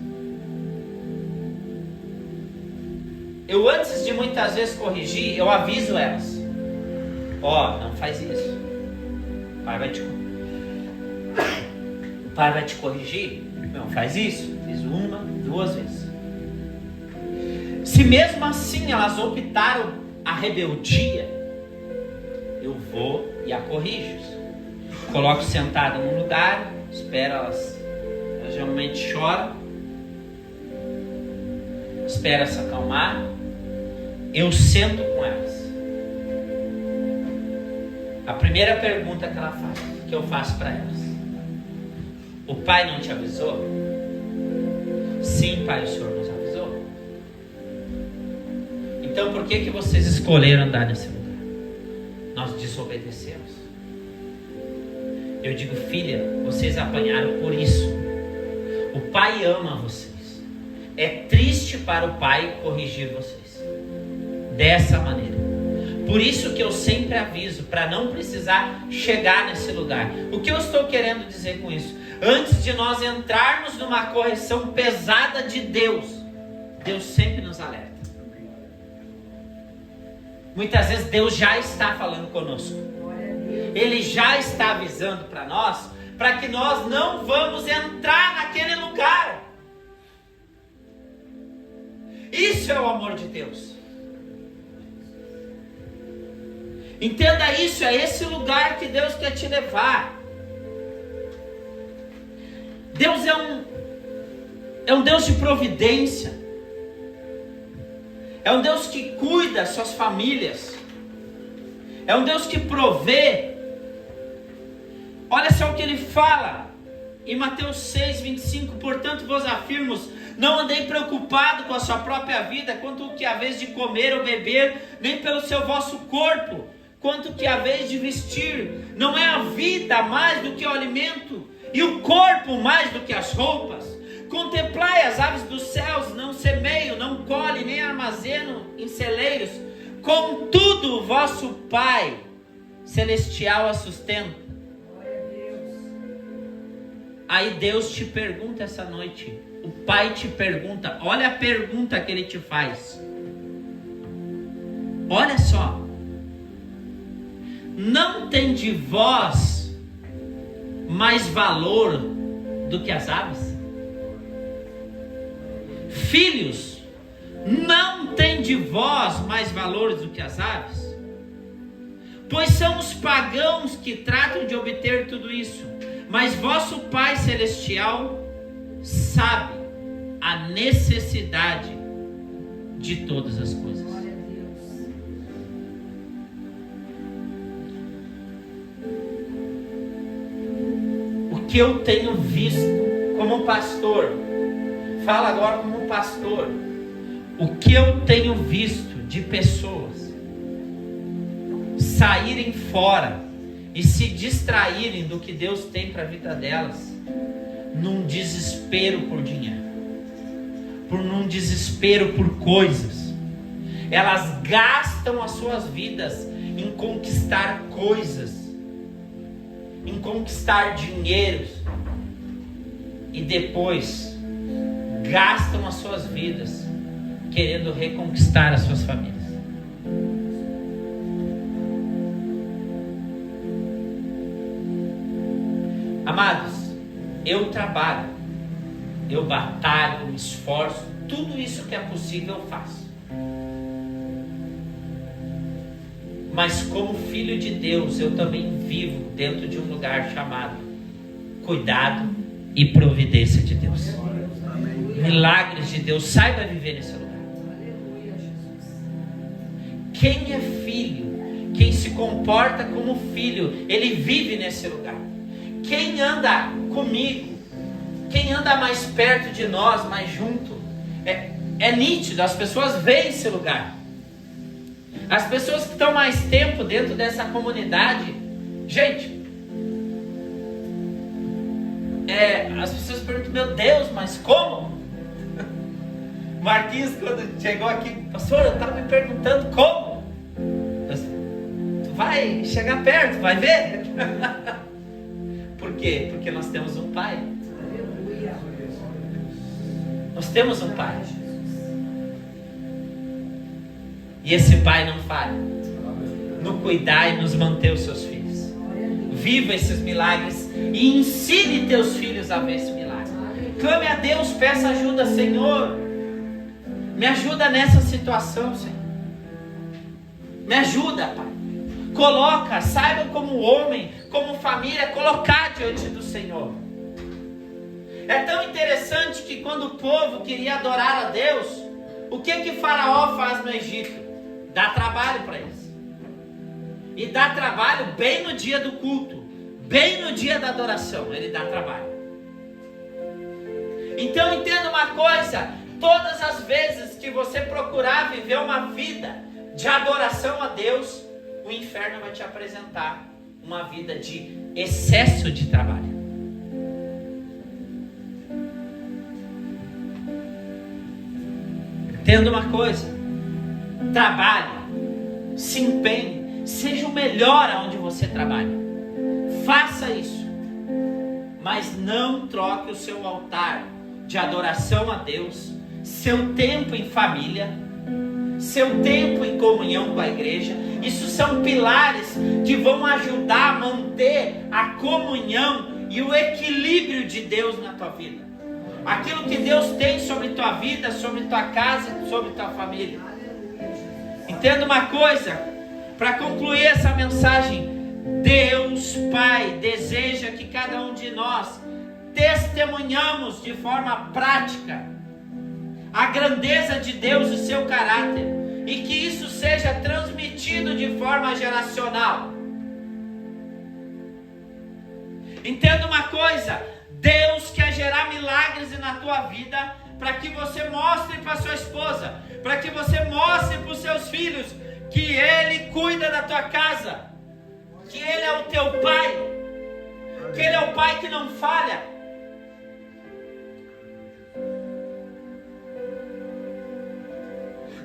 A: eu, antes de muitas vezes corrigir, eu aviso elas: ó, não faz isso. O pai vai te corrigir? Não faz isso. Fiz 1, 2 vezes. Se mesmo assim elas optaram a rebeldia, eu vou e a corrijo. Coloco sentada num lugar, espero elas geralmente choram, espera se acalmar, eu sento com elas. A primeira pergunta que ela faz, que eu faço para elas: o pai não te avisou? Sim, pai, o senhor nos avisou. Então por que vocês escolheram andar nesse lugar? Nós desobedecemos. Eu digo: filha, vocês apanharam por isso. O pai ama vocês. É triste para o pai corrigir vocês dessa maneira. Por isso que eu sempre aviso, para não precisar chegar nesse lugar. O que eu estou querendo dizer com isso? Antes de nós entrarmos numa correção pesada de Deus, Deus sempre nos alerta. Muitas vezes Deus já está falando conosco. Ele já está avisando para nós, para que nós não vamos entrar naquele lugar. Isso é o amor de Deus. Entenda isso, é esse lugar que Deus quer te levar. Deus é um Deus de providência. É um Deus que cuida das suas famílias. É um Deus que provê. Olha só o que ele fala em Mateus 6:25. Portanto vos afirmo, não andei preocupado com a sua própria vida, quanto o que há vez de comer ou beber, nem pelo seu vosso corpo, quanto o que há vez de vestir. Não é a vida mais do que o alimento, e o corpo mais do que as roupas? Contemplai as aves dos céus, não semeiam, não colhem, nem armazenam em celeiros, contudo o vosso Pai Celestial a sustenta. Aí Deus te pergunta essa noite, o Pai te pergunta, olha a pergunta que Ele te faz. Olha só. Não tem de vós mais valor do que as aves? Filhos, não tem de vós mais valor do que as aves? Pois são os pagãos que tratam de obter tudo isso, mas vosso Pai Celestial sabe a necessidade de todas as coisas. O que eu tenho visto como pastor, fala agora como pastor, o que eu tenho visto de pessoas saírem fora e se distraírem do que Deus tem para a vida delas, num desespero por dinheiro, num desespero por coisas. Elas gastam as suas vidas em conquistar coisas, em conquistar dinheiro, e depois gastam as suas vidas querendo reconquistar as suas famílias. Amados, eu trabalho, eu batalho, me esforço, tudo isso que é possível eu faço. Mas como filho de Deus, eu também vivo dentro de um lugar chamado cuidado e providência de Deus. Milagres de Deus, saiba viver nesse lugar. Quem é filho, quem se comporta como filho, ele vive nesse lugar. Quem anda comigo, quem anda mais perto de nós, mais junto, é nítido, as pessoas veem esse lugar. As pessoas que estão mais tempo dentro dessa comunidade, gente, as pessoas perguntam, meu Deus, mas como? Marquinhos, quando chegou aqui, pastor, eu estava me perguntando como? Tu vai chegar perto, vai ver? Por quê? Porque nós temos um Pai. Nós temos um Pai. E esse Pai não falha no cuidar e nos manter os seus filhos. Viva esses milagres e ensine teus filhos a ver esse milagre. Clame a Deus, peça ajuda, Senhor. Me ajuda nessa situação, Senhor. Me ajuda, Pai. Coloca, saiba como homem, como família, colocar diante do Senhor. É tão interessante que quando o povo queria adorar a Deus, o que Faraó faz no Egito? Dá trabalho para eles. E dá trabalho bem no dia do culto, bem no dia da adoração, ele dá trabalho. Então entenda uma coisa: todas as vezes que você procurar viver uma vida de adoração a Deus, o inferno vai te apresentar uma vida de excesso de trabalho. Entenda uma coisa: trabalhe, se empenhe, seja o melhor aonde você trabalha. Faça isso, mas não troque o seu altar de adoração a Deus, seu tempo em família, seu tempo em comunhão com a igreja. Isso são pilares que vão ajudar a manter a comunhão e o equilíbrio de Deus na tua vida. Aquilo que Deus tem sobre tua vida, sobre tua casa, sobre tua família. Entenda uma coisa, para concluir essa mensagem: Deus Pai deseja que cada um de nós testemunhamos de forma prática a grandeza de Deus e seu caráter, e que isso seja transmitido de forma geracional. Entenda uma coisa: Deus quer gerar milagres na tua vida, para que você mostre para sua esposa, para que você mostre para os seus filhos que Ele cuida da tua casa, que Ele é o teu Pai, que Ele é o Pai que não falha.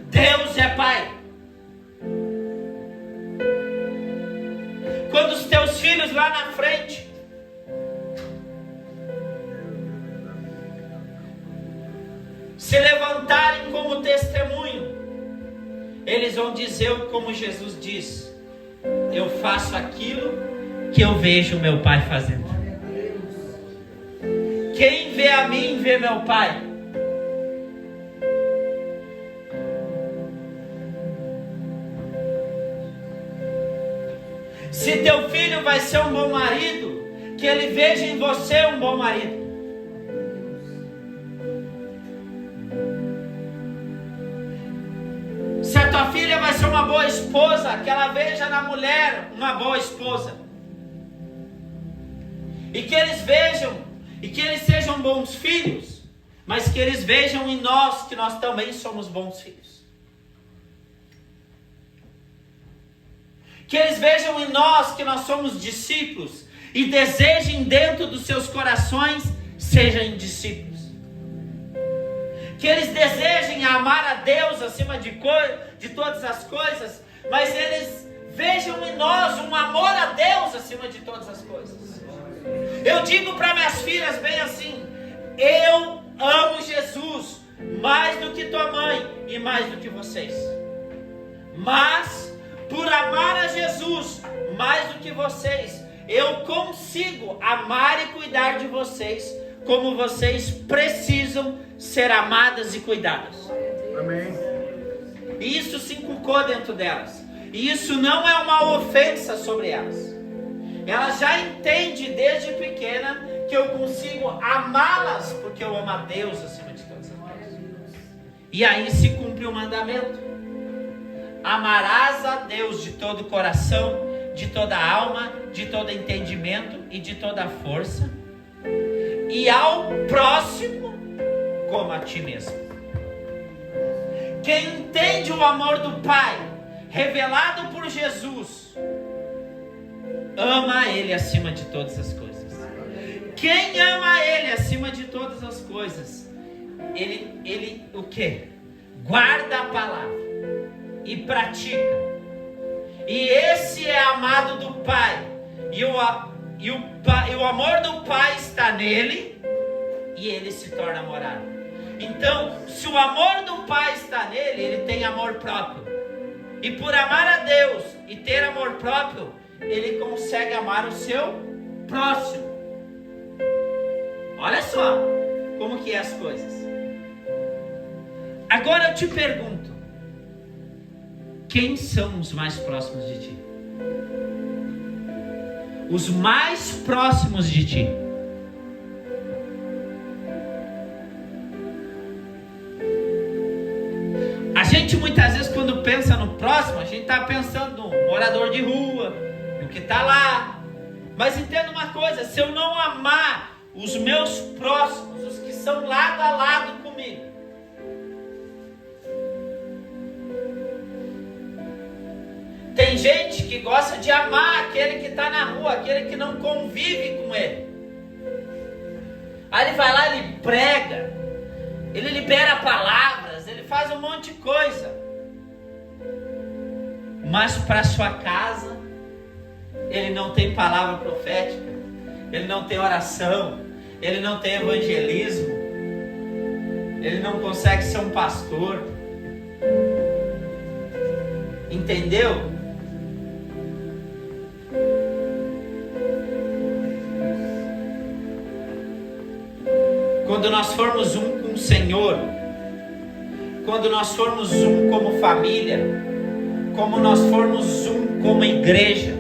A: Deus é Pai. Quando os teus filhos lá na frente se levantarem como testemunho, eles vão dizer como Jesus diz: eu faço aquilo que eu vejo meu Pai fazendo. Quem vê a mim, vê meu Pai. Se teu filho vai ser um bom marido, que ele veja em você um bom marido. Se a tua filha vai ser uma boa esposa, que ela veja na mulher uma boa esposa. E que eles vejam, e que eles sejam bons filhos, mas que eles vejam em nós que nós também somos bons filhos. Que eles vejam em nós que nós somos discípulos e desejem dentro dos seus corações sejam discípulos. Que eles desejem amar a Deus acima de todas as coisas, mas eles vejam em nós um amor a Deus acima de todas as coisas. Eu digo para minhas filhas bem assim: eu amo Jesus mais do que tua mãe e mais do que vocês. Mas por amar a Jesus mais do que vocês, eu consigo amar e cuidar de vocês como vocês precisam ser amadas e cuidadas.
B: Amém.
A: E isso se inculcou dentro delas. E isso não é uma ofensa sobre elas. Ela já entende desde pequena que eu consigo amá-las porque eu amo a Deus acima de todas as coisas. E aí se cumpre o mandamento: amarás a Deus de todo o coração, de toda a alma, de todo entendimento e de toda a força, e ao próximo como a ti mesmo. Quem entende o amor do Pai revelado por Jesus, ama Ele acima de todas as coisas. Quem ama Ele acima de todas as coisas, ele o quê? Guarda a palavra e pratica. E esse é amado do Pai. E o amor do Pai está nele, e ele se torna morada. Então, se o amor do Pai está nele, ele tem amor próprio. E por amar a Deus e ter amor próprio, ele consegue amar o seu próximo. Olha só como que é as coisas. Agora eu te pergunto: quem são os mais próximos de ti? Os mais próximos de ti. gente muitas vezes quando pensa no próximo, a gente está pensando no morador de rua, no que está lá. Mas entenda uma coisa, se eu não amar os meus próximos, os que são lado a lado comigo, tem gente que gosta de amar aquele que está na rua, aquele que não convive com ele. Aí ele vai lá, ele prega, ele libera palavras, ele faz um monte de coisa. Mas para sua casa, ele não tem palavra profética, ele não tem oração, ele não tem evangelismo, ele não consegue ser um pastor. Entendeu? Quando nós formos um com o Senhor, quando nós formos um como família, como nós formos um como igreja,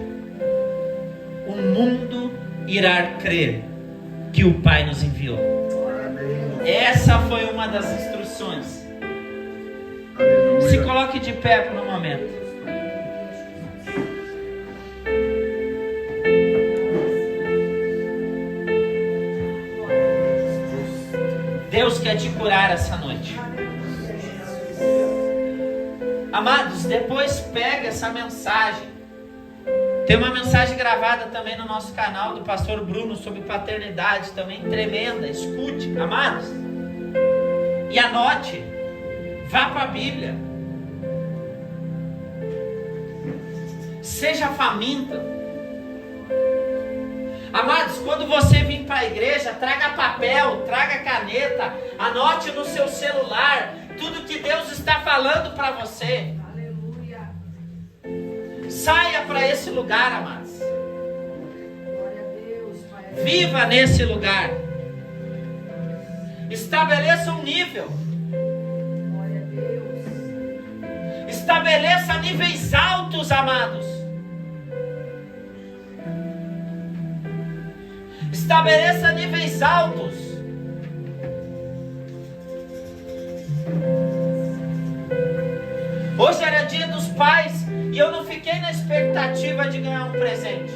A: o mundo irá crer que o Pai nos enviou. Essa foi uma das instruções. Se coloque de pé por um momento. Deus quer te curar essa noite. Amados, depois pega essa mensagem. Tem uma mensagem gravada também no nosso canal do pastor Bruno sobre paternidade, também tremenda. Escute, amados. E anote. Vá para a Bíblia. Seja faminto. Amados, quando você vir para a igreja, traga papel, traga caneta, anote no seu celular tudo que Deus está falando para você.
C: Aleluia.
A: Saia para esse lugar, amados.
C: Glória a Deus, Pai.
A: Viva nesse lugar. Estabeleça um nível.
C: Glória a Deus.
A: Estabeleça níveis altos, amados. Estabeleça níveis altos. Hoje era dia dos pais e eu não fiquei na expectativa de ganhar um presente.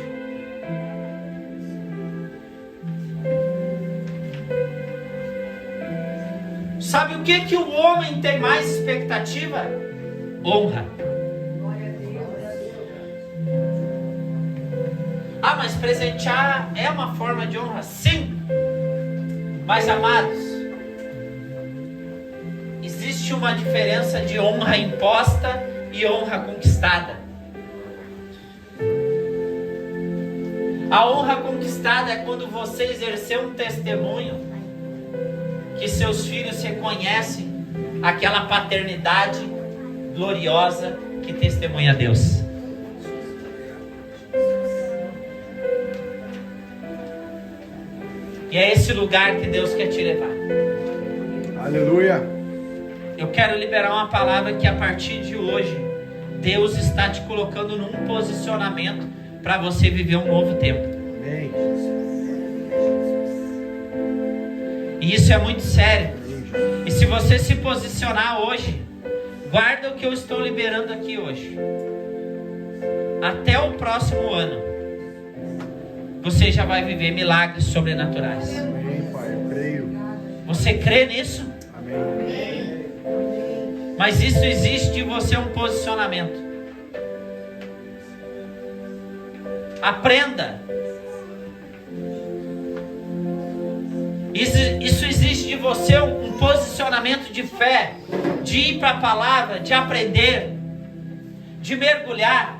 A: Sabe o que o homem tem mais expectativa? Honra.
C: Glória a Deus.
A: Ah, mas presentear é uma forma de honra? Sim. Mas, amados, existe uma diferença de honra imposta e honra conquistada. A honra conquistada é quando você exerceu um testemunho que seus filhos reconhecem aquela paternidade gloriosa que testemunha a Deus. E é esse lugar que Deus quer te levar.
B: Aleluia.
A: Eu quero liberar uma palavra que a partir de hoje Deus está te colocando num posicionamento para você viver um novo tempo.
B: Amém.
A: E isso é muito sério. E se você se posicionar hoje, guarda o que eu estou liberando aqui hoje. Até o próximo ano, você já vai viver milagres sobrenaturais.
B: Amém, Pai. Eu creio.
A: Você crê nisso?
B: Amém.
A: Mas isso exige de você um posicionamento. Aprenda. Isso exige de você um posicionamento de fé, de ir para a palavra, de aprender, de mergulhar.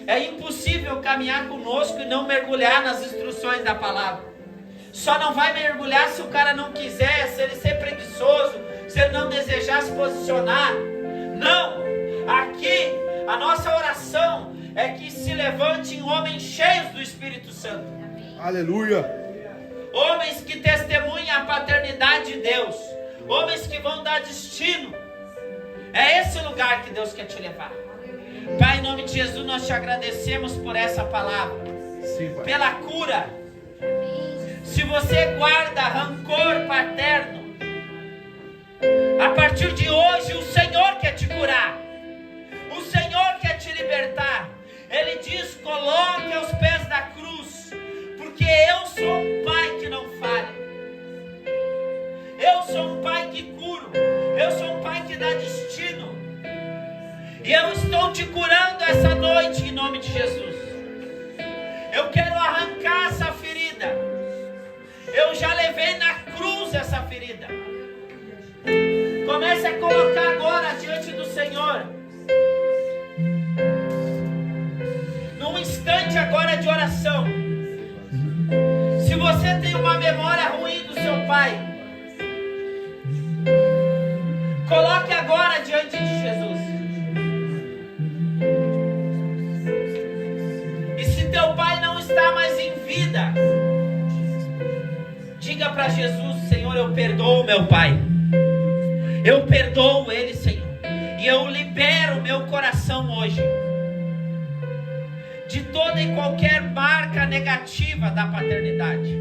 A: É impossível caminhar conosco e não mergulhar nas instruções da palavra. Só não vai mergulhar se o cara não quiser, se ele ser preguiçoso, se ele não desejar se posicionar. Não! Aqui, a nossa oração é que se levantem homens cheios do Espírito Santo.
B: Aleluia.
A: Homens que testemunhem a paternidade de Deus. Homens que vão dar destino. É esse lugar que Deus quer te levar. Pai, em nome de Jesus, nós te agradecemos por essa palavra.
B: Sim, Pai.
A: Pela cura. Se você guarda rancor paterno, a partir de hoje o Senhor curar. O Senhor quer te libertar. Ele diz: coloque aos pés da cruz, porque eu sou um pai que não falha. Eu sou um pai que curo. Eu sou um pai que dá destino. E eu estou te curando essa noite em nome de Jesus. Eu quero arrancar essa ferida. Eu já levei na cruz essa ferida. Comece a colocar agora diante do Senhor. Num instante agora de oração. Se você tem uma memória ruim do seu pai, coloque agora diante de Jesus. E se teu pai não está mais em vida, diga para Jesus: Senhor, eu perdoo meu pai. Eu perdoo ele, Senhor. E eu libero meu coração hoje de toda e qualquer marca negativa da paternidade.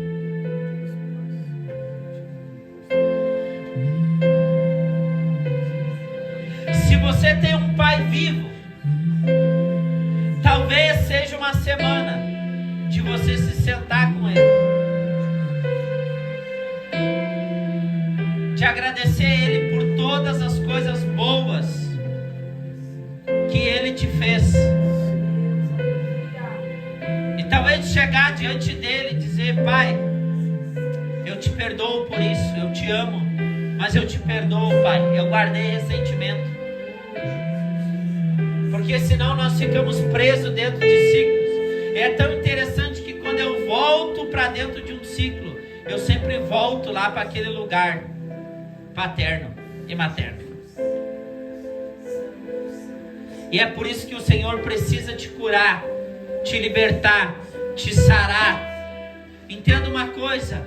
A: Se você tem um pai vivo, talvez seja uma semana de você se sentar com ele, de agradecer a ele por todas as coisas boas que ele te fez. E talvez chegar diante dele e dizer: pai, eu te perdoo por isso, eu te amo, mas eu te perdoo, pai, eu guardei ressentimento. Porque senão nós ficamos presos dentro de ciclos. É tão interessante que quando eu volto para dentro de um ciclo, eu sempre volto lá para aquele lugar paterno e materno. E é por isso que o Senhor precisa te curar, te libertar, te sarar. Entenda uma coisa: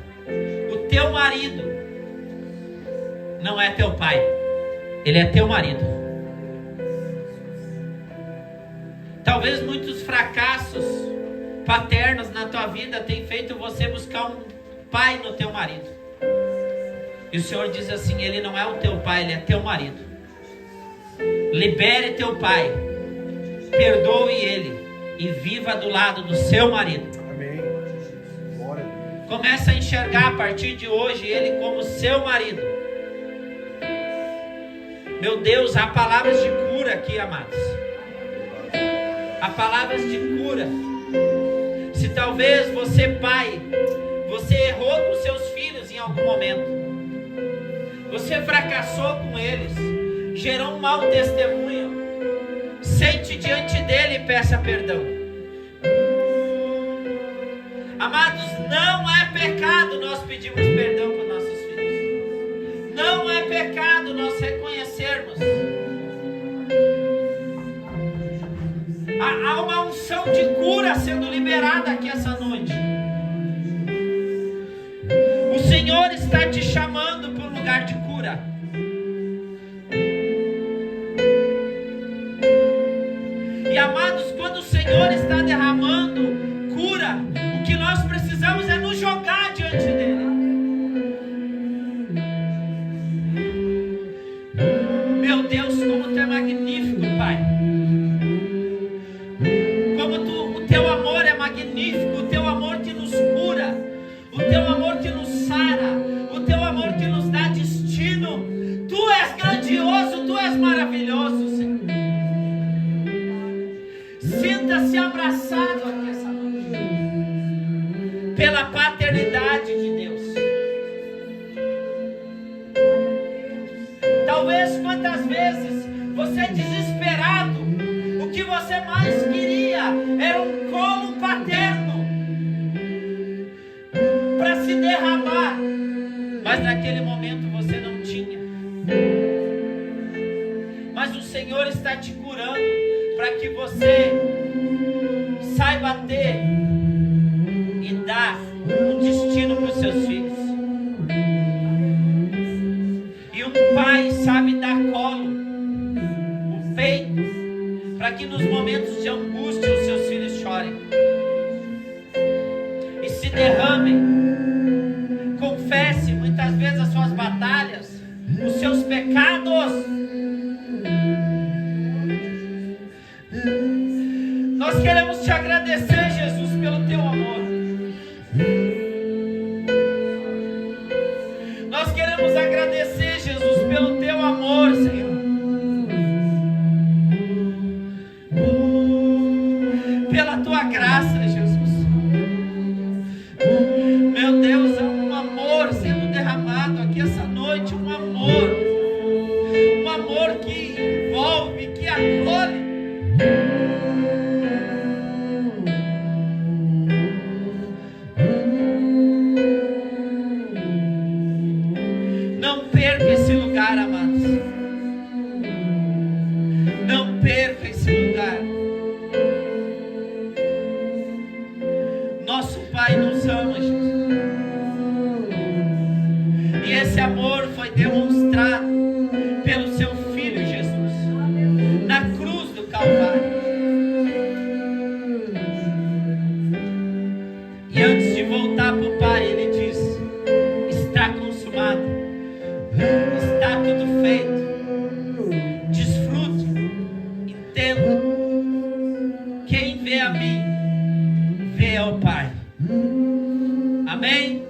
A: o teu marido não é teu pai, ele é teu marido. Talvez muitos fracassos paternos na tua vida tenham feito você buscar um pai no teu marido. E o Senhor diz assim: ele não é o teu pai, ele é teu marido. Libere teu pai, perdoe ele e viva do lado do seu marido.
B: Amém. Glória.
A: Comece a enxergar a partir de hoje ele como seu marido. Meu Deus, há palavras de cura aqui, amados. Há palavras de cura. Se talvez você, pai, você errou com seus filhos em algum momento, você fracassou com eles, gerou um mau testemunho, sente diante dele e peça perdão. Amados, não é pecado nós pedirmos perdão para nossos filhos. Não é pecado nós reconhecermos. Há uma unção de cura sendo liberada aqui essa noite. O Senhor está te chamando para um lugar de cura. E amados, quando o Senhor está derramando cura, o que nós precisamos é nos jogar diante dele. Meu Deus, como tu é magnífico, Pai. O teu amor é magnífico, o teu amor que nos cura, o teu amor que nos sara, o teu amor que nos dá destino. Tu és grandioso, tu és maravilhoso, Senhor. Sinta-se abraçado aqui essa noite pela paternidade de Deus. Talvez quantas vezes você desesperado, o que você mais queria era um colo paterno para se derramar, mas naquele momento você não tinha. Mas o Senhor está te curando para que você saiba ter e dar um destino para os seus filhos. E um pai sabe dar colo, o peito, para que nos momentos de angústia os seus filhos chorem e se derramem. Confesse muitas vezes as suas batalhas, os seus pecados, agradecer, Jesus, pelo teu amor. Nós queremos agradecer, Jesus, pelo teu amor, Senhor. Pela tua graça, Jesus. Meu Deus, há um amor sendo derramado aqui essa noite, um amor que envolve, que acolhe. Não perca esse lugar, amados. Não perca esse lugar. Nosso Pai nos ama, Jesus. E esse amor foi demonstrado pelo seu Filho Jesus, na cruz do Calvário. E antes de voltar para o Pai, Ele diz: está consumado, está tudo feito. Desfrute, entenda. Quem vê a mim, vê ao Pai. Amém?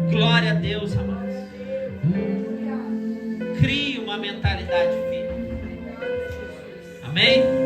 A: Glória a Deus, amados. Crie uma mentalidade firme. Amém?